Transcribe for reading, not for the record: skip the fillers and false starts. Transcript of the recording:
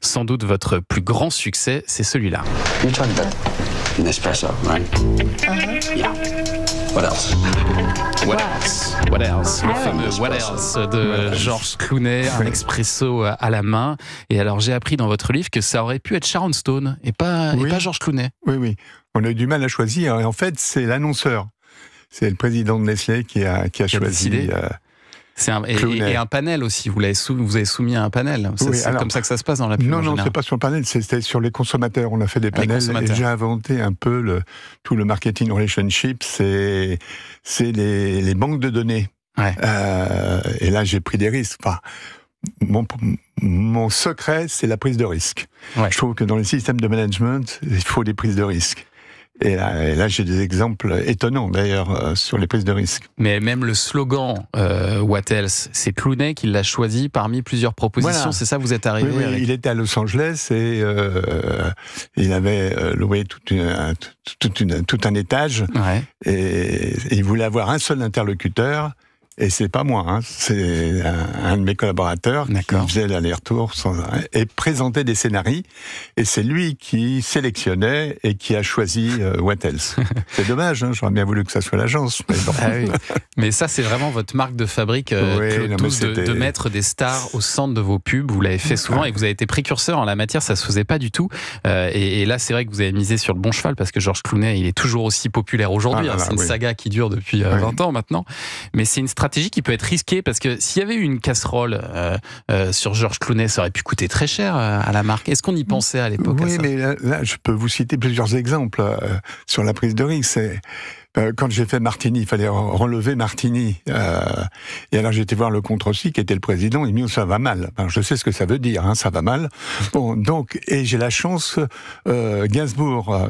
sans doute votre plus grand succès, c'est celui-là. You're talking about Nespresso, right? Yeah. What else? What else? What else? Le fameux What else de Georges Clooney, un expresso à la main. Et alors, j'ai appris dans votre livre que ça aurait pu être Sharon Stone et pas Georges Clooney. Oui. On a eu du mal à choisir. Et en fait, c'est l'annonceur. C'est le président de Nestlé qui a choisi. Et un panel aussi, vous avez soumis à un panel. C'est comme ça que ça se passe dans la pub. Non, c'est pas sur le panel, c'était sur les consommateurs. On a fait des panels et j'ai inventé un peu tout le marketing relationship, c'est les banques de données. Ouais. Et là, j'ai pris des risques. Enfin, mon secret, c'est la prise de risque. Ouais. Je trouve que dans les systèmes de management, il faut des prises de risque. Et là, j'ai des exemples étonnants, d'ailleurs, sur les prises de risque. Mais même le slogan What else, c'est Clooney qui l'a choisi parmi plusieurs propositions. Voilà. C'est ça, vous êtes arrivé Oui, avec... Il était à Los Angeles et il avait loué tout un étage. Ouais. Et il voulait avoir un seul interlocuteur. Et c'est pas moi, hein, c'est un de mes collaborateurs qui faisait l'aller-retour et présentait des scénarios. Et c'est lui qui sélectionnait et qui a choisi What Else. C'est dommage, hein, j'aurais bien voulu que ça soit l'agence. Mais, bon. Mais ça, c'est vraiment votre marque de fabrique, Claude Touze, de mettre des stars au centre de vos pubs. Vous l'avez fait souvent et vous avez été précurseur en la matière, ça se faisait pas du tout. Et là, c'est vrai que vous avez misé sur le bon cheval parce que Georges Clooney, il est toujours aussi populaire aujourd'hui. C'est une saga qui dure depuis 20 ans maintenant. Mais c'est une stratégie qui peut être risquée parce que s'il y avait eu une casserole sur Georges Clooney, ça aurait pu coûter très cher à la marque. Est-ce qu'on y pensait à l'époque? Oui, mais là, je peux vous citer plusieurs exemples sur la prise de risque. Quand j'ai fait Martini, il fallait relever Martini. Et alors j'ai été voir le contre-aussi, qui était le président. Il m'a dit, ça va mal. Alors, je sais ce que ça veut dire, hein, ça va mal. Bon, donc, et j'ai la chance, Gainsbourg